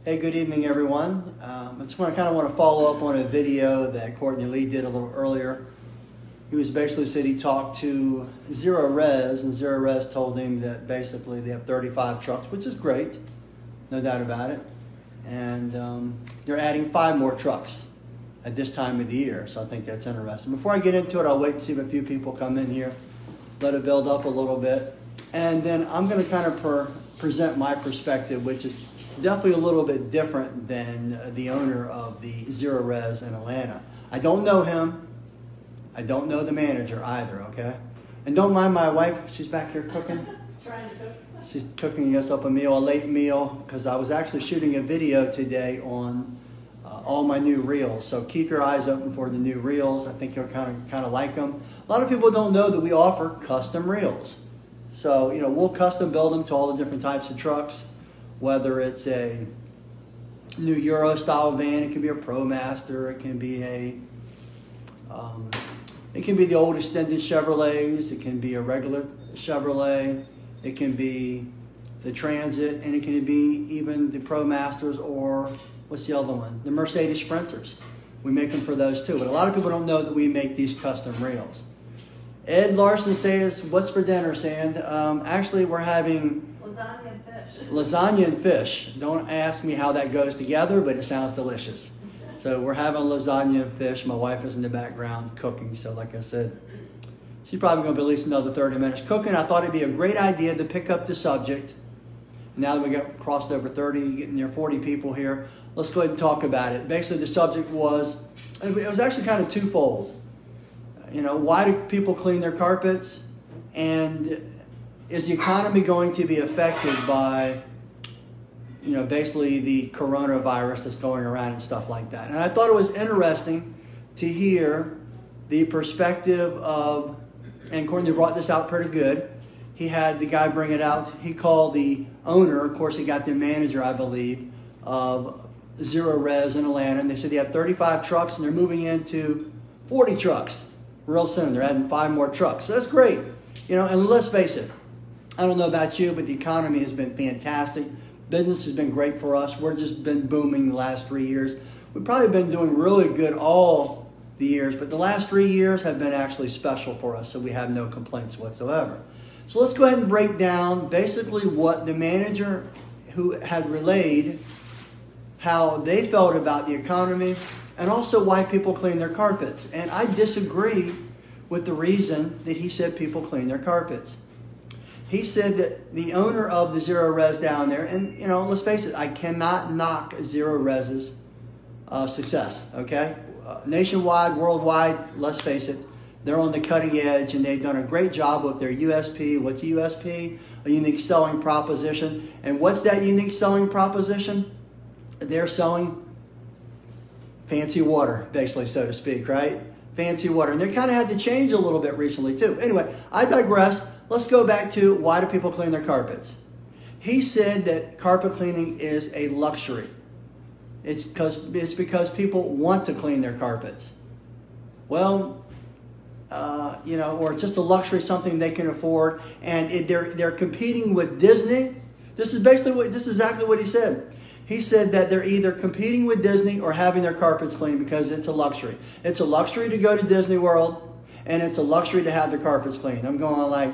Hey, good evening, everyone. I just kind of want to follow up on a video that Courtney Lee did a little earlier. He was basically said he talked to Zerorez, and Zerorez told him that basically they have 35 trucks, which is great, no doubt about it. And they're adding 5 more trucks at this time of the year, so I think that's interesting. Before I get into it, I'll wait and see if a few people come in here, let it build up a little bit, and then I'm going to kind of present my perspective, which is definitely a little bit different than the owner of the Zerorez in Atlanta. I don't know him. I don't know the manager either, okay? And don't mind my wife. She's back here cooking. Trying to. She's cooking us up a meal, a late meal, because I was actually shooting a video today on all my new reels. So keep your eyes open for the new reels. I think you'll kind of like them. A lot of people don't know that we offer custom reels. So, you know, we'll custom build them to all the different types of trucks. Whether it's a new Euro style van, it can be a ProMaster, it can be the old extended Chevrolets, it can be a regular Chevrolet, it can be the Transit, and it can be even the ProMasters, or what's the other one? The Mercedes Sprinters. We make them for those too. But a lot of people don't know that we make these custom reels. Ed Larson says, "What's for dinner, Sand?" Actually, we're having Lasagna and fish. lasagna and fish. Don't ask me how that goes together, but it sounds delicious. So we're having lasagna and fish. My wife is in the background cooking. So like I said, she's probably going to be at least another 30 minutes cooking. I thought it'd be a great idea to pick up the subject. Now that we got crossed over 30, getting near 40 people here, let's go ahead and talk about it. Basically, the subject was, it was actually kind of twofold. You know, why do people clean their carpets? And is the economy going to be affected by, you know, basically the coronavirus that's going around and stuff like that? And I thought it was interesting to hear the perspective of, and Courtney brought this out pretty good. He had the guy bring it out. He called the owner, of course he got the manager, I believe, of Zerorez in Atlanta. And they said they have 35 trucks and they're moving into 40 trucks real soon. They're adding 5 more trucks. So that's great. You know, and let's face it, I don't know about you, but the economy has been fantastic. Business has been great for us. We've just been booming the last 3 years. We've probably been doing really good all the years, but the last 3 years have been actually special for us, so we have no complaints whatsoever. So let's go ahead and break down basically what the manager who had relayed, how they felt about the economy, and also why people clean their carpets. And I disagree with the reason that he said people clean their carpets. He said that the owner of the Zerorez down there, and you know, let's face it, I cannot knock Zerorez's success, okay? Nationwide, worldwide, let's face it, they're on the cutting edge and they've done a great job with their USP. What's a USP? A unique selling proposition. And what's that unique selling proposition? They're selling fancy water, basically, so to speak, right? Fancy water. And they kind of had to change a little bit recently, too. Anyway, I digress. Let's go back to why do people clean their carpets? He said that carpet cleaning is a luxury. It's because people want to clean their carpets. Well, you know, or it's just a luxury, something they can afford. And they're competing with Disney. This is exactly what he said. He said that they're either competing with Disney or having their carpets cleaned because it's a luxury. It's a luxury to go to Disney World, and it's a luxury to have the carpets cleaned. I'm going like,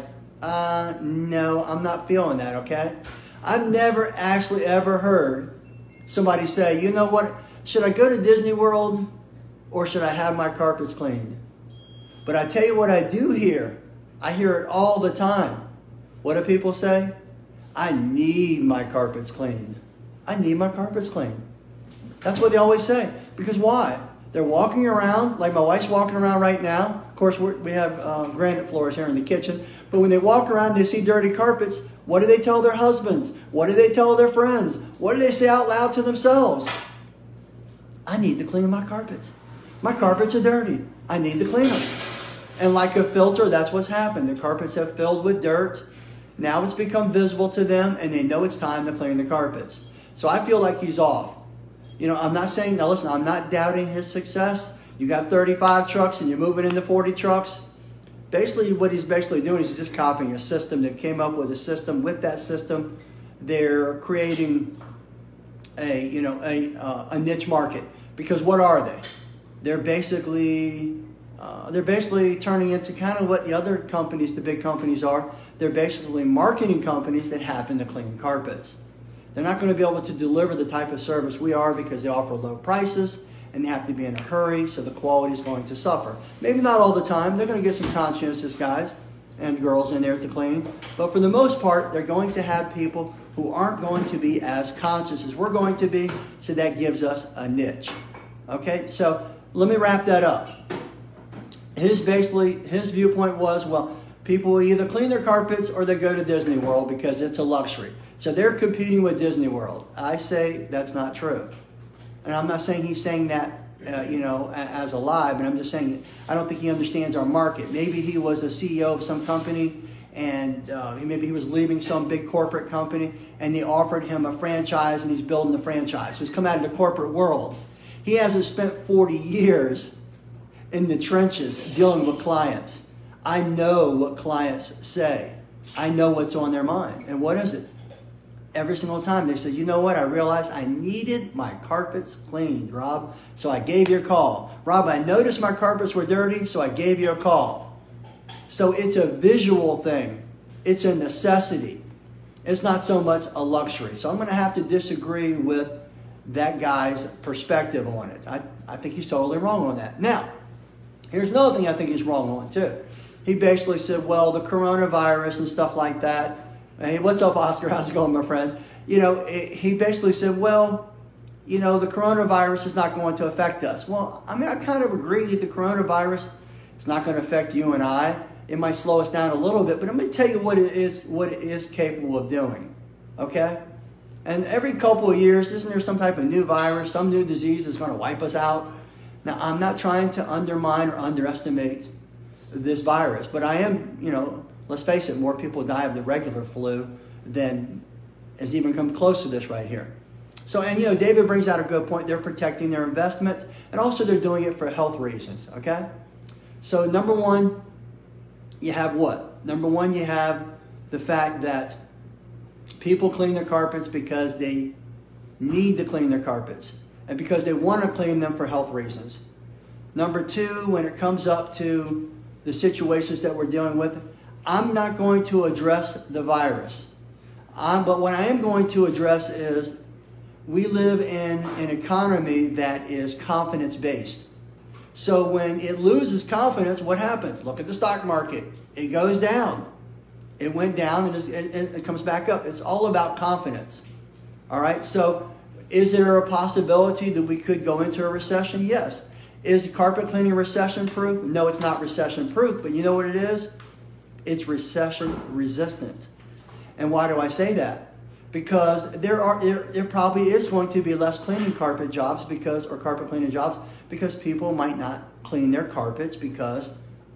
no, I'm not feeling that, okay? I've never actually ever heard somebody say, you know what, should I go to Disney World or should I have my carpets cleaned? But I tell you what I do hear. I hear it all the time. What do people say? I need my carpets cleaned. I need my carpets cleaned. That's what they always say. Because why? They're walking around, like my wife's walking around right now. Of course, we have granite floors here in the kitchen. But when they walk around, they see dirty carpets. What do they tell their husbands? What do they tell their friends? What do they say out loud to themselves? I need to clean my carpets. My carpets are dirty. I need to clean them. And like a filter, that's what's happened. The carpets have filled with dirt. Now it's become visible to them, and they know it's time to clean the carpets. So I feel like he's off. You know, I'm not saying, now listen, I'm not doubting his success. You got 35 trucks and you're moving into 40 trucks. Basically, what he's basically doing is he's just copying a system that came up with a system. With that system, they're creating a niche market, because what are they? They're basically turning into kind of what the other companies, the big companies are. They're basically marketing companies that happen to clean carpets. They're not going to be able to deliver the type of service we are because they offer low prices and they have to be in a hurry, so the quality is going to suffer. Maybe not all the time. They're going to get some conscientious guys and girls in there to clean. But for the most part, they're going to have people who aren't going to be as conscious as we're going to be, so that gives us a niche. Okay, so let me wrap that up. His viewpoint was, well, people will either clean their carpets or they go to Disney World because it's a luxury. So they're competing with Disney World. I say that's not true. And I'm not saying he's saying that, as a lie, but I'm just saying I don't think he understands our market. Maybe he was a CEO of some company, and maybe he was leaving some big corporate company, and they offered him a franchise, and he's building the franchise. So he's come out of the corporate world. He hasn't spent 40 years in the trenches dealing with clients. I know what clients say. I know what's on their mind. And what is it? Every single time they say, you know what, I realized I needed my carpets cleaned, Rob, so I gave you a call. Rob, I noticed my carpets were dirty, so I gave you a call. So it's a visual thing. It's a necessity. It's not so much a luxury. So I'm going to have to disagree with that guy's perspective on it. I think he's totally wrong on that. Now, here's another thing I think he's wrong on too. He basically said, well, the coronavirus and stuff like that. Hey, what's up, Oscar? How's it going, my friend? He basically said, well, the coronavirus is not going to affect us. Well, I mean, I kind of agree that the coronavirus is not going to affect you and I. It might slow us down a little bit, but I'm going to tell you what it is capable of doing. Okay? And every couple of years, isn't there some type of new virus, some new disease that's going to wipe us out? Now, I'm not trying to undermine or underestimate this virus, but I am, let's face it, more people die of the regular flu than has even come close to this right here. So, and David brings out a good point. They're protecting their investment, and also they're doing it for health reasons, okay? So number one, you have what? Number one, you have the fact that people clean their carpets because they need to clean their carpets and because they want to clean them for health reasons. Number two, when it comes up to the situations that we're dealing with, I'm not going to address the virus. But what I am going to address is we live in an economy that is confidence-based. So when it loses confidence, what happens? Look at the stock market. It goes down. It went down and it comes back up. It's all about confidence. All right? So is there a possibility that we could go into a recession? Yes. Is carpet cleaning recession-proof? No, it's not recession-proof, but you know what it is? It's recession-resistant. And why do I say that? Because there probably is going to be less cleaning carpet jobs or carpet cleaning jobs because people might not clean their carpets because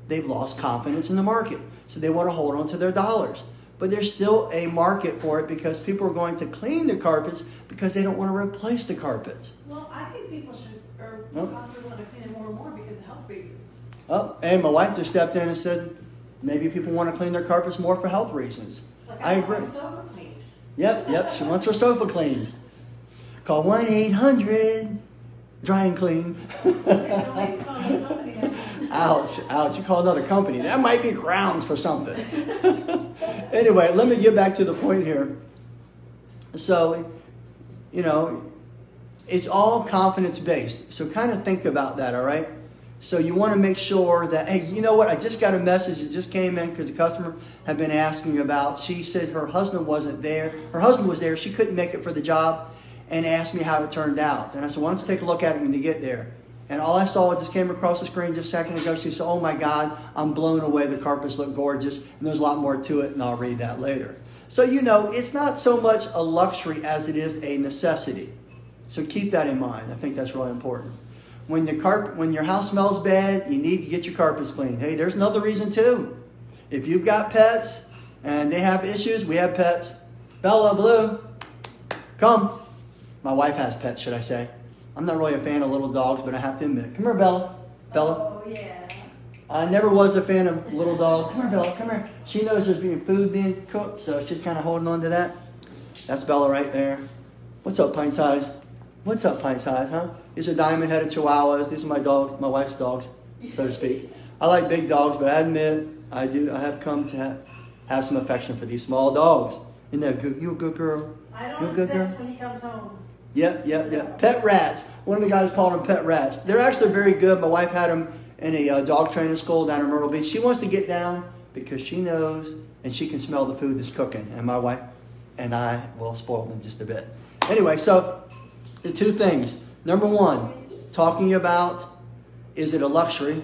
they've lost confidence in the market. So they want to hold on to their dollars. But there's still a market for it because people are going to clean the carpets because they don't want to replace the carpets. Well, I think people should, or possibly want to clean it more and more because of health reasons. Oh, and my wife just stepped in and said maybe people want to clean their carpets more for health reasons. Like I agree. Want my sofa cleaned. Yep, she wants her sofa cleaned. Call 1-800-DRY AND CLEAN. Ouch, you call another company. That might be grounds for something. Anyway, let me get back to the point here. So, it's all confidence-based. So kind of think about that, all right? So you want to make sure that, hey, you know what? I just got a message. It just came in because the customer had been asking about. She said her husband wasn't there. Her husband was there. She couldn't make it for the job and asked me how it turned out. And I said, why don't you take a look at it when you get there? And all I saw just came across the screen just a second ago. She said, oh my God, I'm blown away. The carpets look gorgeous. And there's a lot more to it, and I'll read that later. So, it's not so much a luxury as it is a necessity. So keep that in mind. I think that's really important. When your house smells bad, you need to get your carpets cleaned. Hey, there's another reason too. If you've got pets and they have issues, we have pets. Bella, Blue, come. My wife has pets, should I say. I'm not really a fan of little dogs, but I have to admit. Come here, Bella. Bella. Oh, yeah. I never was a fan of little dogs. Come here, Bella. Come here. She knows there's food being cooked, so she's kind of holding on to that. That's Bella right there. What's up, Pint Size? What's up, Pint Size, huh? These are diamond-headed Chihuahuas. These are my dogs, my wife's dogs, so to speak. I like big dogs, but I admit I have come to have some affection for these small dogs. Isn't that good? You a good girl? I You a don't good girl? insist when he comes home. Yep. Pet rats. One of the guys called them pet rats. They're actually very good. My wife had them in a dog training school down in Myrtle Beach. She wants to get down because she knows and she can smell the food that's cooking. And my wife and I will spoil them just a bit. Anyway, so the two things. Number one, talking about, is it a luxury?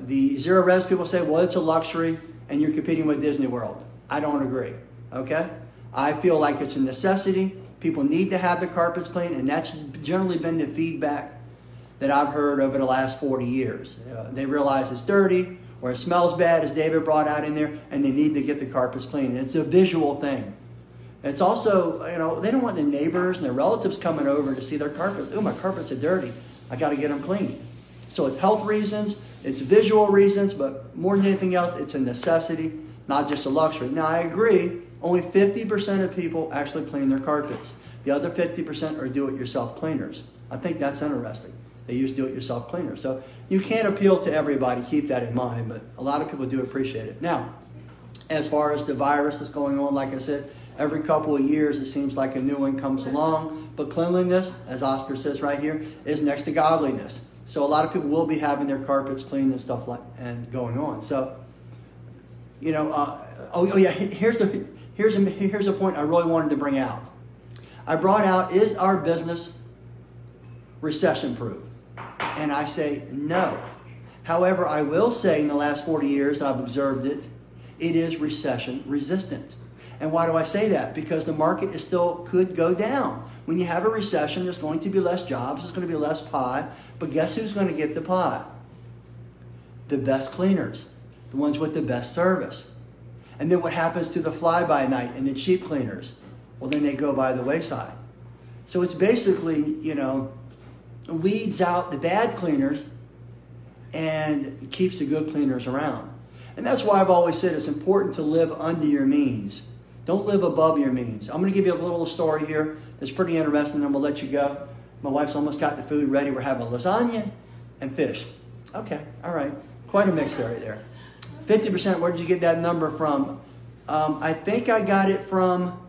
The zero res people say, well, it's a luxury and you're competing with Disney World. I don't agree, okay? I feel like it's a necessity. People need to have the carpets clean, and that's generally been the feedback that I've heard over the last 40 years. They realize it's dirty or it smells bad, as David brought out in there, and they need to get the carpets clean. It's a visual thing. It's also, they don't want the neighbors and their relatives coming over to see their carpets. Oh, my carpets are dirty. I got to get them clean. So it's health reasons, it's visual reasons, but more than anything else, it's a necessity, not just a luxury. Now, I agree, only 50% of people actually clean their carpets. The other 50% are do-it-yourself cleaners. I think that's interesting. They use do-it-yourself cleaners. So you can't appeal to everybody, keep that in mind, but a lot of people do appreciate it. Now, as far as the virus is going on, like I said, every couple of years it seems like a new one comes along. But cleanliness, as Oscar says right here, is next to godliness. So a lot of people will be having their carpets cleaned and stuff like and going on. So, here's a point I really wanted to bring out. I brought out, is our business recession proof? And I say no. However, I will say in the last 40 years I've observed it is recession resistant. And why do I say that? Because the market could go down. When you have a recession, there's going to be less jobs, there's going to be less pie. But guess who's going to get the pie? The best cleaners, the ones with the best service. And then what happens to the fly-by-night and the cheap cleaners? Well, then they go by the wayside. So it's basically, weeds out the bad cleaners and keeps the good cleaners around. And that's why I've always said it's important to live under your means. Don't live above your means. I'm going to give you a little story here that's pretty interesting, and I'm going to let you go. My wife's almost got the food ready. We're having lasagna and fish. Okay, all right. Quite a mix right there. 50%, where did you get that number from? I think I got it from,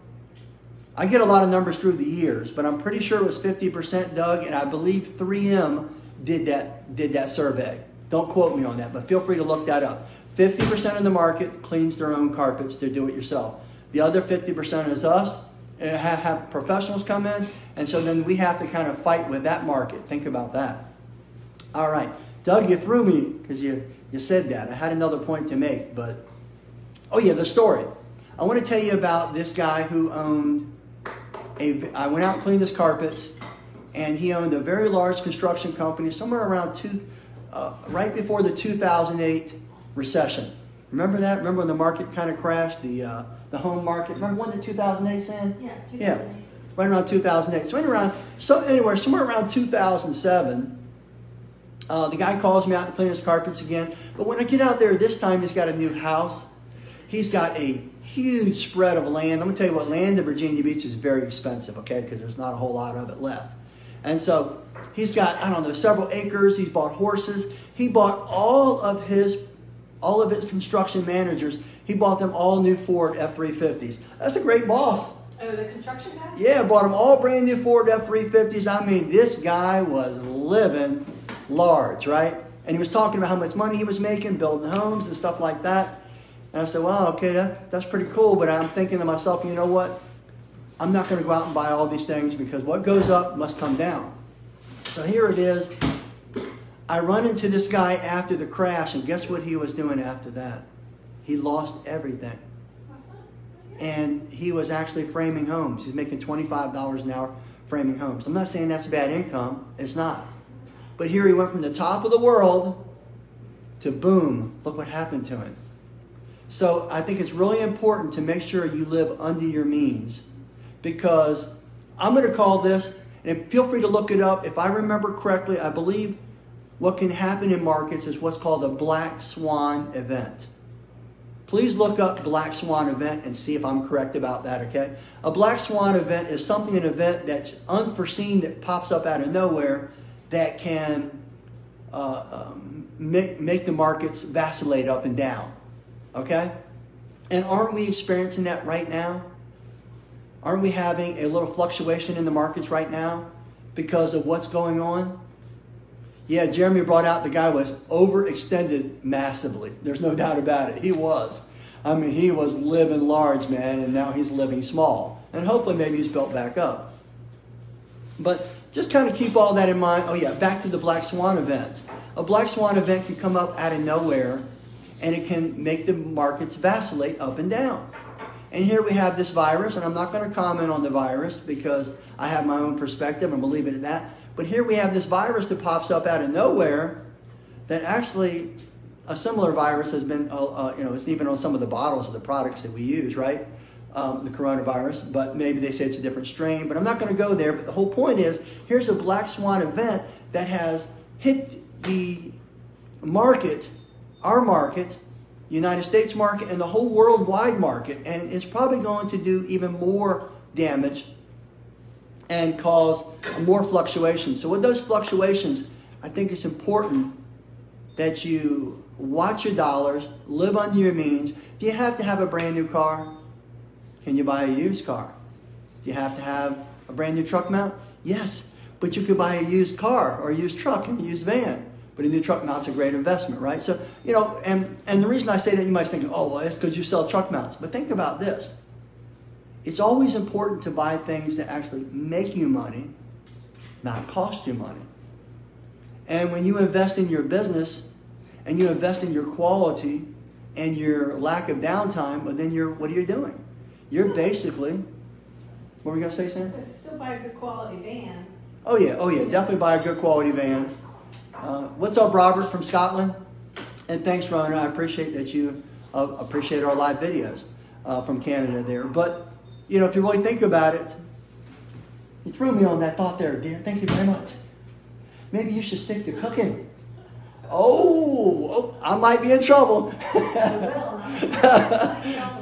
I get a lot of numbers through the years, but I'm pretty sure it was 50%, Doug, and I believe 3M did that survey. Don't quote me on that, but feel free to look that up. 50% of the market cleans their own carpets to do it yourself. The other 50% is us, and have professionals come in, and so then we have to kind of fight with that market. Think about that. All right. Doug, you threw me because you said that. I had another point to make, but, oh yeah, the story. I want to tell you about this guy who owned I went out and cleaned his carpets, and he owned a very large construction company somewhere around right before the 2008 recession. Remember that? Remember when the market kind of crashed, the home market? Remember when, the 2008, Sam? Yeah, 2008. Yeah, right around 2008. So somewhere around 2007, the guy calls me out to clean his carpets again. But when I get out there this time, he's got a new house. He's got a huge spread of land. I'm going to tell you what, land in Virginia Beach is very expensive, okay, because there's not a whole lot of it left. And so he's got, several acres. He's bought horses. He bought all of his construction managers. He bought them all new Ford F-350s. That's a great boss. Oh, the construction guy? Yeah, bought them all brand new Ford F-350s. I mean, this guy was living large, right? And he was talking about how much money he was making, building homes and stuff like that. And I said, wow, okay, that's pretty cool. But I'm thinking to myself, you know what? I'm not going to go out and buy all these things because what goes up must come down. So here it is. I run into this guy after the crash, and guess what he was doing after that? He lost everything. And he was actually framing homes. He's making $25 an hour framing homes. I'm not saying that's bad income. It's not. But here he went from the top of the world to boom, look what happened to him. So I think it's really important to make sure you live under your means, because I'm going to call this, and feel free to look it up. If I remember correctly, I believe what can happen in markets is what's called a black swan event. please look up Black Swan event and see if I'm correct about that, okay? A Black Swan event is an event that's unforeseen, that pops up out of nowhere, that can make the markets vacillate up and down, okay? And aren't we experiencing that right now? Aren't we having a little fluctuation in the markets right now because of what's going on? Yeah, Jeremy brought out the guy was overextended massively. There's no doubt about it. He was. I mean, he was living large, man, and now he's living small. And hopefully maybe he's built back up. But just kind of keep all that in mind. Oh yeah, back to the Black Swan event. A Black Swan event can come up out of nowhere, and it can make the markets vacillate up and down. And here we have this virus, and I'm not going to comment on the virus because I have my own perspective and believe it in that. But here we have this virus that pops up out of nowhere that actually a similar virus has been, it's even on some of the bottles of the products that we use, right? The coronavirus, but maybe they say it's a different strain. But I'm not going to go there. But the whole point is, here's a Black Swan event that has hit the market, our market, United States market, and the whole worldwide market. And it's probably going to do even more damage and cause more fluctuations. So with those fluctuations, I think it's important that you watch your dollars, live under your means. Do you have to have a brand new car? Can you buy a used car? Do you have to have a brand new truck mount? Yes, but you could buy a used car or a used truck and a used van. But a new truck mount's a great investment, right? So, and the reason I say that, you might think, oh, well, it's because you sell truck mounts. But think about this. It's always important to buy things that actually make you money, not cost you money. And when you invest in your business and you invest in your quality and your lack of downtime, well, then what are you doing? You're basically, what were we going to say, Sam? Still buy a good quality van. Oh yeah, definitely buy a good quality van. What's up, Robert from Scotland? And thanks, Rona. I appreciate that you appreciate our live videos from Canada there. But, if you really think about it, you threw me on that thought there, dear. Thank you very much. Maybe you should stick to cooking. Oh, I might be in trouble.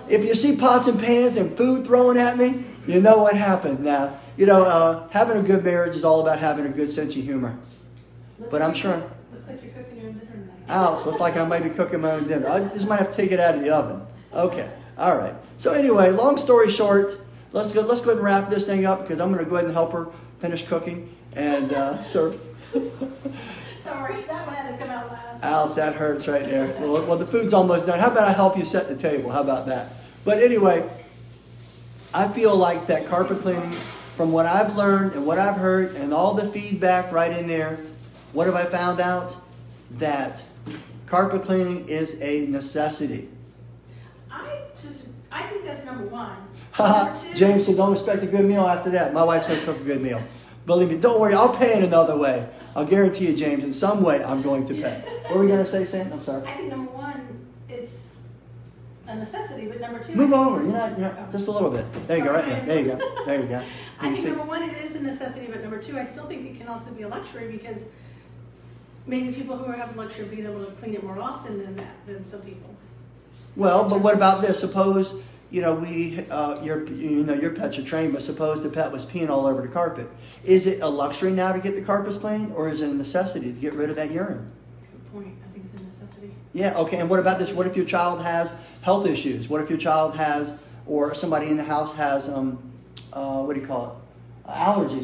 If you see pots and pans and food thrown at me, you know what happened. Now, having a good marriage is all about having a good sense of humor. But I'm sure. Looks like you're cooking your own dinner tonight. Ouch, looks like I might be cooking my own dinner. I just might have to take it out of the oven. Okay, all right. So anyway, long story short, let's go ahead and wrap this thing up because I'm going to go ahead and help her finish cooking and serve. Sorry, that one had to come out loud. Ouch, that hurts right there. Well, the food's almost done. How about I help you set the table? How about that? But anyway, I feel like that carpet cleaning, from what I've learned and what I've heard and all the feedback right in there, what have I found out? That carpet cleaning is a necessity. I think that's number one. Haha, James said, don't expect a good meal after that. My wife's going to cook a good meal. Believe me, don't worry, I'll pay in another way. I'll guarantee you, James, in some way I'm going to pay. What were we going to say, Sam? I'm sorry. I think number one, it's a necessity, but number two... Move over, just a little bit. There you go, right there. There you go. There you go. I think number one, it is a necessity, but number two, I still think it can also be a luxury because maybe people who have the luxury of being able to clean it more often than some people. Well, but what about this? Suppose, your pets are trained, but suppose the pet was peeing all over the carpet. Is it a luxury now to get the carpets cleaned, or is it a necessity to get rid of that urine? Good point. I think it's a necessity. Yeah, okay, and what about this? What if your child has health issues? What if your child has, or somebody in the house has, allergies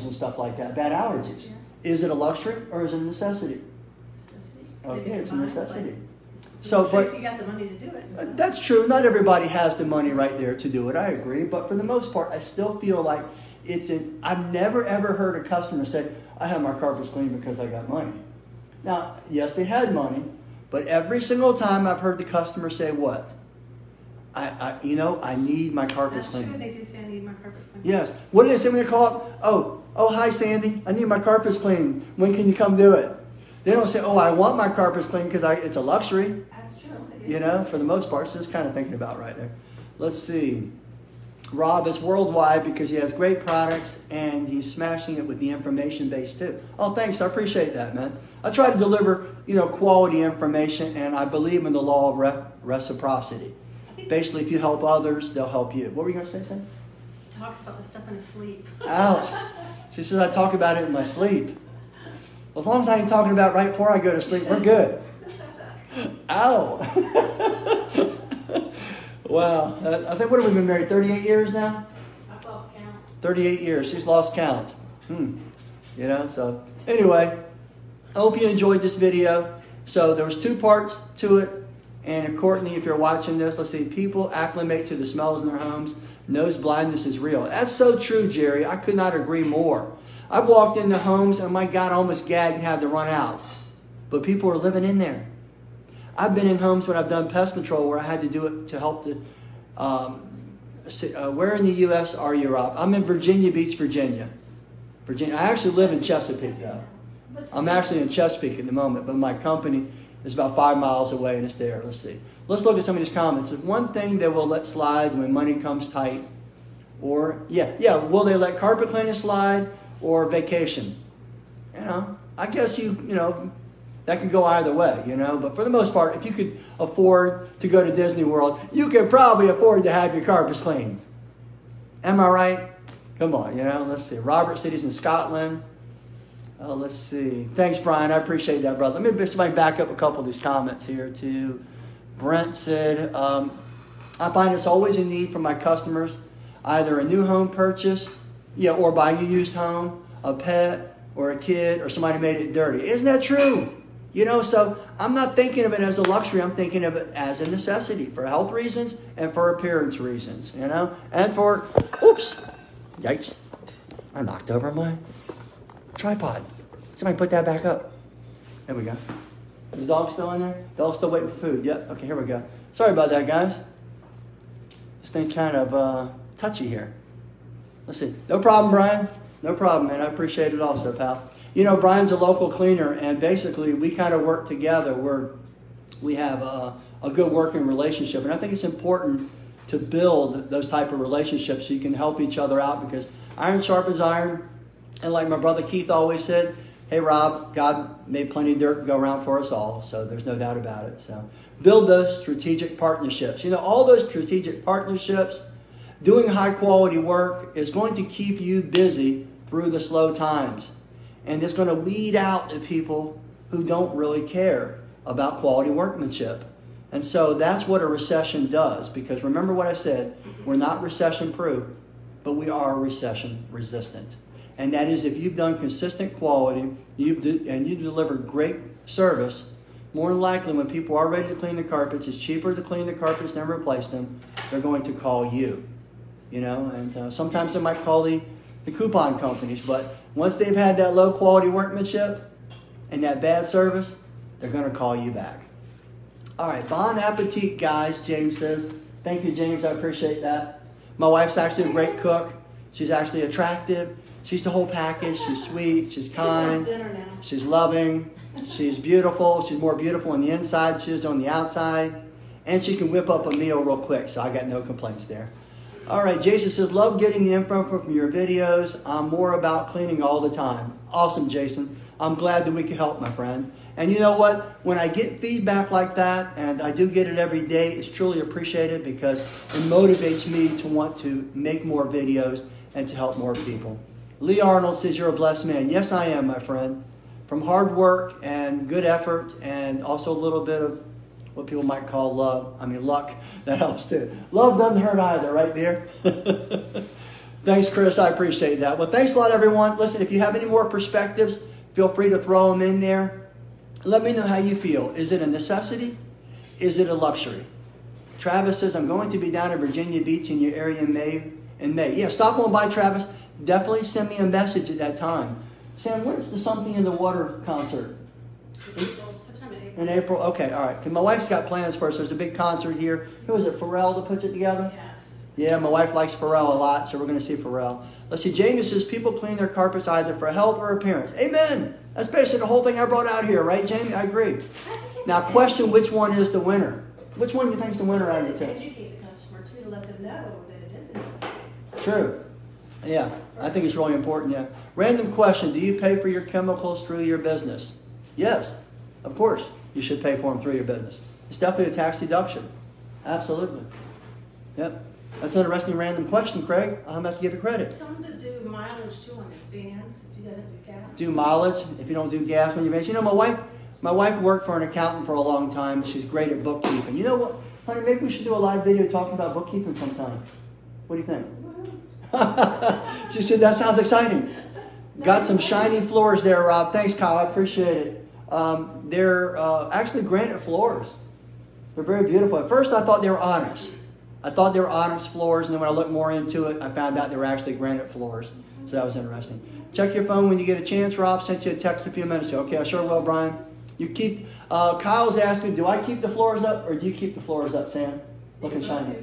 and stuff like that, bad allergies? Yeah. Is it a luxury, or is it a necessity? Necessity. Okay, it's a necessity. But if you got the money to do it. That's true. Not everybody has the money right there to do it. I agree. But for the most part, I still feel like I've never ever heard a customer say, I have my carpets cleaned because I got money. Now, yes, they had money, but every single time I've heard the customer say what? I need my carpets cleaned. That's true. They do say I need my carpets cleaned. Yes. What do they say when they call up? Oh, hi, Sandy. I need my carpets cleaned. When can you come do it? They don't say, I want my carpets cleaned because it's a luxury. That's true. For the most part, so just kind of thinking about right there. Let's see. Rob is worldwide because he has great products and he's smashing it with the information base too. Oh, thanks. I appreciate that, man. I try to deliver, quality information, and I believe in the law of reciprocity. basically if you help others, they'll help you. What were you going to say, Sam? He talks about this stuff in his sleep. Ouch. She says I talk about it in my sleep. Well, as long as I ain't talking about it right before I go to sleep, we're good. Ow. Wow. I think, what have we been married, 38 years now? I've lost count. 38 years. She's lost count. You know, so anyway, I hope you enjoyed this video. So there was 2 parts to it. And Courtney, if you're watching this, let's see, people acclimate to the smells in their homes. Nose blindness is real. That's so true, Jerry. I could not agree more. I've walked into homes and my God, I almost gagged and had to run out. But people are living in there. I've been in homes when I've done pest control where I had to do it to help the... where in the U.S. are you, Rob? I'm in Virginia Beach, Virginia. I actually live in Chesapeake, though. I'm actually in Chesapeake at the moment, but my company is about 5 miles away and it's there. Let's see. Let's look at some of these comments. There's one thing they will let slide when money comes tight. Or, will they let carpet cleaning slide or vacation? You know, I guess you know, that could go either way, you know. But for the most part, if you could afford to go to Disney World, you could probably afford to have your carpets cleaned. Am I right? Come on, you know. Let's see. Robert City's in Scotland. Let's see. Thanks, Brian. I appreciate that, brother. Let me just back up a couple of these comments here, too. Brent said, I find it's always a need for my customers, either a new home purchase, or buying a used home, a pet, or a kid, or somebody made it dirty. Isn't that true? You know, so I'm not thinking of it as a luxury. I'm thinking of it as a necessity for health reasons and for appearance reasons, you know, and for, oops, yikes, I knocked over my tripod. Somebody put that back up. There we go. Is the dog still in there? Dog's still waiting for food. Yep. Okay, here we go. Sorry about that, guys. This thing's kind of touchy here. Let's see. No problem, Brian. No problem, man. I appreciate it also, pal. You know, Brian's a local cleaner, and basically we kind of work together. We have a good working relationship, and I think it's important to build those type of relationships so you can help each other out, because iron sharpens iron. And like my brother Keith always said, hey, Rob, God made plenty of dirt to go around for us all, so there's no doubt about it. So build those strategic partnerships. You know, all those strategic partnerships, doing high quality work is going to keep you busy through the slow times. And it's going to weed out the people who don't really care about quality workmanship. And so that's what a recession does, because remember what I said, we're not recession proof, but we are recession resistant. And that is, if you've done consistent quality and you've delivered great service, more than likely when people are ready to clean the carpets, it's cheaper to clean the carpets than replace them. They're going to call you, you know. And sometimes they might call the coupon companies, but once they've had that low quality workmanship and that bad service, they're going to call you back. All right, bon appetit, guys, James says. Thank you, James. I appreciate that. My wife's actually a great cook. She's actually attractive. She's the whole package. She's sweet. She's kind. She's loving. She's beautiful. She's more beautiful on the inside than she is on the outside. And she can whip up a meal real quick, so I got no complaints there. All right, Jason says, love getting the info from your videos. I'm more about cleaning all the time. Awesome, Jason. I'm glad that we could help, my friend. And you know what? When I get feedback like that, and I do get it every day, it's truly appreciated because it motivates me to want to make more videos and to help more people. Lee Arnold says, you're a blessed man. Yes, I am, my friend. From hard work and good effort and also a little bit of what people might call luck, that helps too. Love doesn't hurt either, right there? Thanks, Chris. I appreciate that. Well, thanks a lot, everyone. Listen, if you have any more perspectives, feel free to throw them in there. Let me know how you feel. Is it a necessity? Is it a luxury? Travis says, I'm going to be down at Virginia Beach in your area in May. Yeah, stop on by, Travis. Definitely send me a message at that time. Sam, when's the Something in the Water concert? Sometime in April. In April? Okay, all right. Because my wife's got plans for us. There's a big concert here. Who is it, Pharrell that puts it together? Yes. Yeah, my wife likes Pharrell a lot, so we're going to see Pharrell. Let's see, Jamie says people clean their carpets either for health or appearance. Amen. That's basically the whole thing I brought out here, right, Jamie? I agree. Now, question, which one is the winner? Which one do you think is the winner out of the two? Educate the customer, too, to let them know that it is a necessity. True. Yeah, I think it's really important, yeah. Random question, do you pay for your chemicals through your business? Yes, of course you should pay for them through your business. It's definitely a tax deduction. Absolutely. Yep. That's an interesting random question, Craig. I'm about to give you credit. Tell him to do mileage too on his vans if he doesn't do gas. Do mileage if you don't do gas on your vans. You know, my wife worked for an accountant for a long time. She's great at bookkeeping. You know what, honey, maybe we should do a live video talking about bookkeeping sometime. What do you think? She said, that sounds exciting. Got some shiny floors there, Rob. Thanks, Kyle. I appreciate it. They're actually granite floors. They're very beautiful. At first, I thought they were onyx. I thought they were onyx floors, and then when I looked more into it, I found out they were actually granite floors. So that was interesting. Check your phone when you get a chance. Rob sent you a text a few minutes ago. Okay, I sure will, Brian. You keep. Kyle's asking, do I keep the floors up, or do you keep the floors up, Sam? Looking shiny.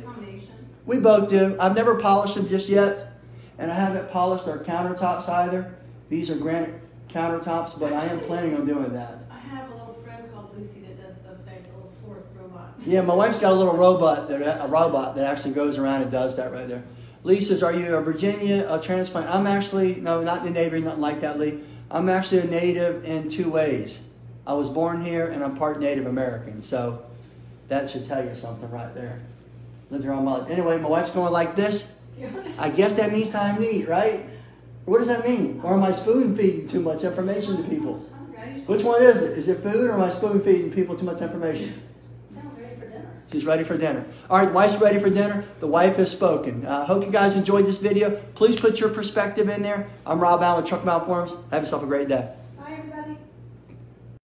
We both do. I've never polished them just yet, and I haven't polished our countertops either. These are granite countertops, but I am planning on doing that. I have a little friend called Lucy that does the little floor robot. Yeah, my wife's got a little robot that actually goes around and does that right there. Lee says, are you a Virginia transplant? I'm actually, no, not the Navy, nothing like that, Lee. I'm actually a native in 2 ways. I was born here, and I'm part Native American, so that should tell you something right there. Lived here all my life. Anyway, my wife's going like this. I guess that means time to eat, right? What does that mean? Or am I spoon feeding too much information to people? Which one is it? Is it food, or am I spoon feeding people too much information? I'm ready for dinner. She's ready for dinner. All right, the wife's ready for dinner. The wife has spoken. Hope you guys enjoyed this video. Please put your perspective in there. I'm Rob Allen with Truck Mount Forums. Have yourself a great day.